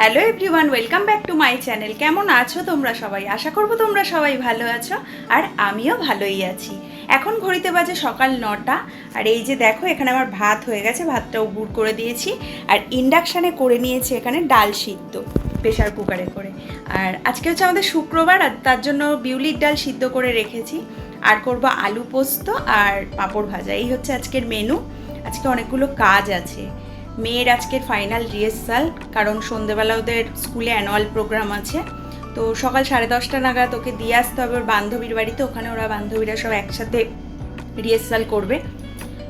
Hello everyone, welcome back to my channel. কেমন আছো তোমরা সবাই? আশা করবো তোমরা সবাই ভালো আছো, আর আমিও ভালোই আছি। এখন ঘড়িতে বাজে সকাল 9টা, আর এই যে দেখো এখানে আমার ভাত হয়ে গেছে, ভাতটাও গুড় করে দিয়েছি। আর ইন্ডাকশানে করে নিয়েছি এখানে ডাল সিদ্ধ, প্রেশার কুকারে করে। আর আজকে হচ্ছে আমাদের শুক্রবার, আর তার জন্য বিউলির ডাল সিদ্ধ করে রেখেছি। আর করব আলু পোস্ত আর পাঁপড় ভাজা, এই হচ্ছে আজকের মেনু। আজকে অনেকগুলো কাজ আছে। মেয়ের আজকের ফাইনাল রিহার্সাল, কারণ সন্ধেবেলা ওদের স্কুলে অ্যানুয়াল প্রোগ্রাম আছে। তো সকাল 10:30 নাগাদ ওকে দিয়ে আসতে হবে ওর বান্ধবীর বাড়িতে। ওখানে ওরা বান্ধবীরা সব একসাথে রিহার্সাল করবে।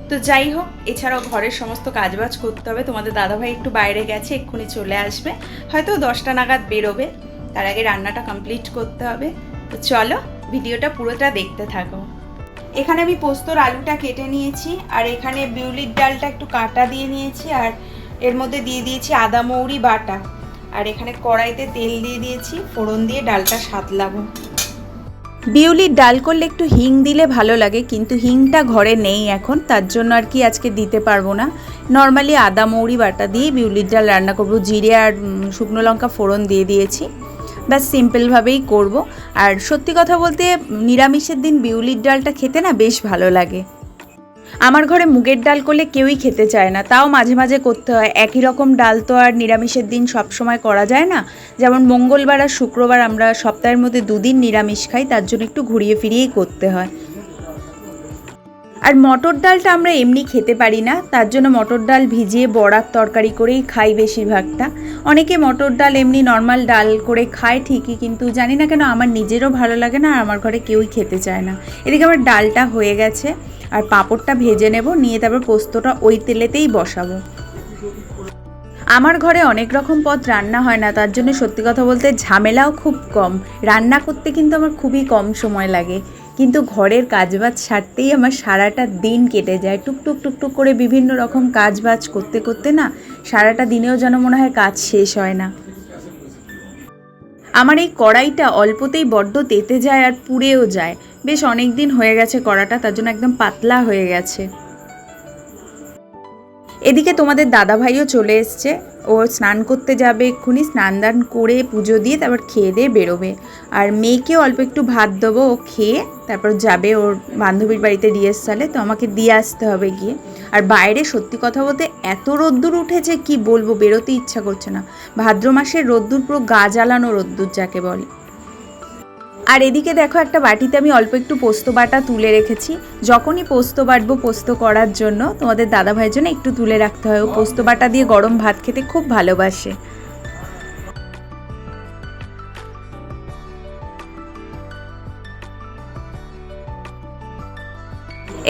তো যাই হোক, এছাড়াও ঘরের সমস্ত কাজবাজ করতে হবে। তোমাদের দাদাভাই একটু বাইরে গেছে, এক্ষুনি চলে আসবে, হয়তো 10টা নাগাদ বেরোবে। তার আগে রান্নাটা কমপ্লিট করতে হবে। তো চলো ভিডিওটা পুরোটা দেখতে থাকো। এখানে আমি পোস্তর আলুটা কেটে নিয়েছি, আর এখানে বিউলির ডালটা একটু কাটা দিয়ে নিয়েছি, আর এর মধ্যে দিয়ে দিয়েছি আদা মৌরি বাটা। আর এখানে কড়াইতে তেল দিয়ে দিয়েছি, ফোড়ন দিয়ে ডালটা সাতলাবো। বিউলির ডাল করলে একটু হিং দিলে ভালো লাগে, কিন্তু হিংটা ঘরে নেই এখন, তার জন্য আর কি আজকে দিতে পারবো না। নর্মালি আদা মৌরি বাটা দিয়ে বিউলির ডাল রান্না করবো। জিরে আর শুকনো লঙ্কা ফোড়ন দিয়ে দিয়েছি, ব্যাস সিম্পলভাবেই করব। আর সত্যি কথা বলতে নিরামিষের দিন বিউলির ডালটা খেতে না বেশ ভালো লাগে। আমার ঘরে মুগের ডাল করলে কেউই খেতে চায় না, তাও মাঝে মাঝে করতে হয়। একই রকম ডাল তো আর নিরামিষের দিন সব সময় করা যায় না। যেমন মঙ্গলবার আর শুক্রবার আমরা সপ্তাহের মধ্যে 2 দিন নিরামিষ খাই, তার জন্য একটু ঘুরিয়ে ফিরিয়েই করতে হয়। আর মটর ডালটা আমরা এমনি খেতে পারি না, তার জন্য মটর ডাল ভিজিয়ে বড়ার তরকারি করেই খাই বেশিরভাগটা। অনেকে মটর ডাল এমনি নর্মাল ডাল করে খায় ঠিকই, কিন্তু জানি না কেন আমার নিজেরও ভালো লাগে না, আর আমার ঘরে কেউই খেতে চায় না। এদিকে আমার ডালটা হয়ে গেছে, আর পাঁপড়টা ভেজে নেব, নিয়ে তারপর পোস্তটা ওই তেলেতেই বসাবো। আমার ঘরে অনেক রকম পদ রান্না হয় না, তার জন্য সত্যি কথা বলতে ঝামেলাও খুব কম। রান্না করতে কিন্তু আমার খুবই কম সময় লাগে, কিন্তু ঘরের কাজবাজ সারতেই আমার সারাটা দিন কেটে যায়। টুকটুক টুকটুক করে বিভিন্ন রকম কাজবাজ করতে করতে না সারাটা দিনেও যেন মনে হয় কাজ শেষ হয় না। আমার এই কড়াইটা অল্পতেই বড্ড তেতে যায় আর পুড়েও যায়। বেশ অনেক দিন হয়ে গেছে কড়াটা, তার জন্য একদম পাতলা হয়ে গেছে। এদিকে তোমাদের দাদাভাইও চলে এসছে, ও স্নান করতে যাবে এক্ষুনি। স্নান দান করে পুজো দিয়ে তারপর খেয়ে দিয়ে বেরোবে। আর মেয়েকেও অল্প একটু ভাত দেবো, ও খেয়ে তারপর যাবে ওর বান্ধবীর বাড়িতে রিহার্সালে। তো আমাকে দিয়ে আসতে হবে গিয়ে। আর বাইরে সত্যি কথা বলতে এত রোদ্দুর উঠেছে কি বলবো, বেরোতে ইচ্ছা করছে না। ভাদ্র মাসের রোদ্দুর পুরো গা জ্বালানো রোদ্দুর যাকে বলে। আর এদিকে দেখো একটা বাটিতে আমি অল্প একটু পোস্ত বাটা তুলে রেখেছি। যখনই পোস্ত বাটবো পোস্ত করার জন্য তোমাদের দাদাভাইয়ের জন্য একটু তুলে রাখতে হয়। ও পোস্ত বাটা দিয়ে গরম ভাত খেতে খুব ভালোবাসে।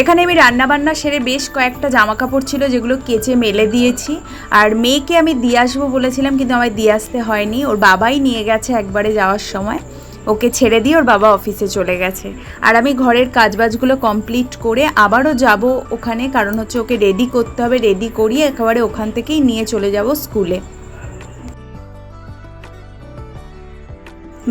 এখানে আমি রান্নাবান্না সেরে বেশ কয়েকটা জামা কাপড় ছিল যেগুলো কেচে মেলে দিয়েছি। আর মেয়েকে আমি দিয়ে আসবো বলেছিলাম, কিন্তু আমায় দিয়ে আসতে হয়নি, ওর বাবাই নিয়ে গেছে একবারে যাওয়ার সময়। ওকে ছেড়ে দিয়ে ওর বাবা অফিসে চলে গেছে। আর আমি ঘরের কাজবাজগুলো কমপ্লিট করে আবারও যাব ওখানে, কারণ হচ্ছে ওকে রেডি করতে হবে। রেডি করিয়ে একেবারে ওখান থেকেই নিয়ে চলে যাব স্কুলে।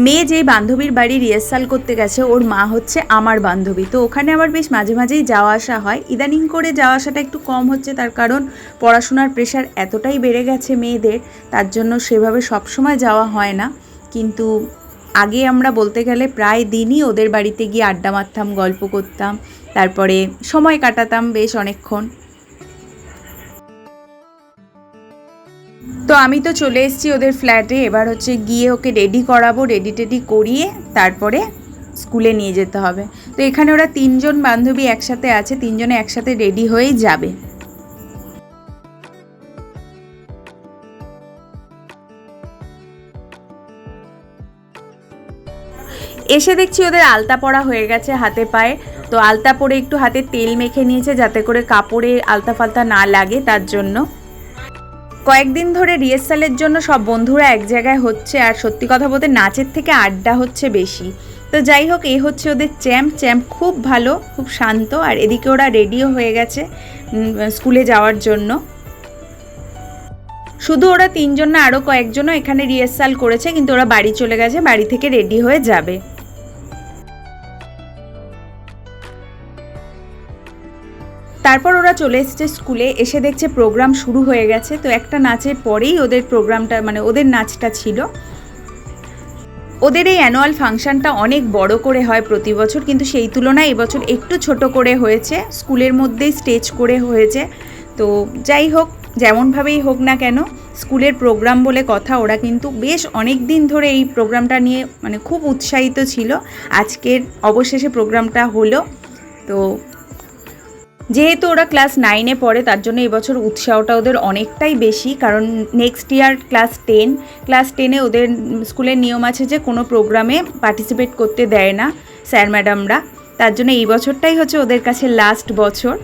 মেয়ে যেই বান্ধবীর বাড়ি রিহার্সাল করতে গেছে, ওর মা হচ্ছে আমার বান্ধবী। তো ওখানে আবার বেশ মাঝে মাঝেই যাওয়া আসা হয়। ইদানিং করে যাওয়া আসাটা একটু কম হচ্ছে, তার কারণ পড়াশোনার প্রেশার এতটাই বেড়ে গেছে মেয়েদের, তার জন্য সেভাবে সবসময় যাওয়া হয় না। কিন্তু আগে আমরা বলতে গেলে প্রায় দিনই ওদের বাড়িতে গিয়ে আড্ডা মারতাম, গল্প করতাম, তারপরে সময় কাটাতাম বেশ অনেকক্ষণ। তো আমি তো চলে এসেছি ওদের ফ্ল্যাটে। এবার হচ্ছে গিয়ে ওকে রেডি করাবো, রেডি টেডি করিয়ে তারপরে স্কুলে নিয়ে যেতে হবে। তো এখানে ওরা 3জন বান্ধবী একসাথে আছে, 3জনে একসাথে রেডি হয়েই যাবে। এসে দেখছি ওদের আলতা পরা হয়ে গেছে হাতে পায়ে। তো আলতা পরে একটু হাতে তেল মেখে নিয়েছে যাতে করে কাপড়ে আলতা ফালতা না লাগে, তার জন্য। কয়েকদিন ধরে রিহার্সালের জন্য সব বন্ধুরা এক জায়গায় হচ্ছে, আর সত্যি কথা বলতে নাচের থেকে আড্ডা হচ্ছে বেশি। তো যাই হোক, এই হচ্ছে ওদের চ্যাম্প খুব ভালো, খুব শান্ত। আর এদিকে ওরা রেডিও হয়ে গেছে স্কুলে যাওয়ার জন্য। শুধু ওরা 3জন না, আরও কয়েকজনও এখানে রিহার্সাল করেছে, কিন্তু ওরা বাড়ি চলে গেছে, বাড়ি থেকে রেডি হয়ে যাবে। তারপর ওরা চলে এসেছে স্কুলে, এসে দেখছে প্রোগ্রাম শুরু হয়ে গেছে। তো একটা নাচের পরেই ওদের প্রোগ্রামটা মানে ওদের নাচটা ছিল। ওদের এই অ্যানুয়াল ফাংশানটা অনেক বড় করে হয় প্রতি বছর, কিন্তু সেই তুলনায় এবছর একটু ছোট করে হয়েছে, স্কুলের মধ্যেই স্টেজ করে হয়েছে। তো যাই হোক, যেমনভাবেই হোক না কেন, স্কুলের প্রোগ্রাম বলে কথা, ওরা কিন্তু বেশ অনেক দিন ধরে এই প্রোগ্রামটা নিয়ে মানে খুব উৎসাহিত ছিল। আজকের অবশেষে প্রোগ্রামটা হলো। তো যেহেতু ওরা ক্লাস 9-এ পড়ে, তার জন্য এবছর উৎসাহটা ওদের অনেকটাই বেশি, কারণ নেক্সট ইয়ার ক্লাস 10-এ ওদের স্কুলের নিয়ম আছে যে কোনো প্রোগ্রামে পার্টিসিপেট করতে দেয় না স্যার ম্যাডামরা। তার জন্য এই বছরটাই হচ্ছে ওদের কাছে লাস্ট বছর।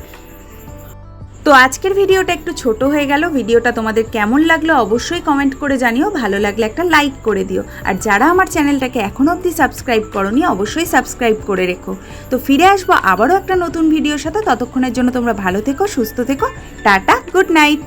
তো আজকের ভিডিওটা একটু ছোট হয়ে গেল। ভিডিওটা তোমাদের কেমন লাগলো অবশ্যই কমেন্ট করে জানিও, ভালো লাগলে একটা লাইক করে দিও। আর যারা আমার চ্যানেলটাকে এখনও অবধি সাবস্ক্রাইব করোনি অবশ্যই সাবস্ক্রাইব করে রেখো। তো ফিরে আসবো আবারও একটা নতুন ভিডিওর সাথে, ততক্ষণের জন্য তোমরা ভালো থেকো, সুস্থ থেকো, টাটা, গুড নাইট।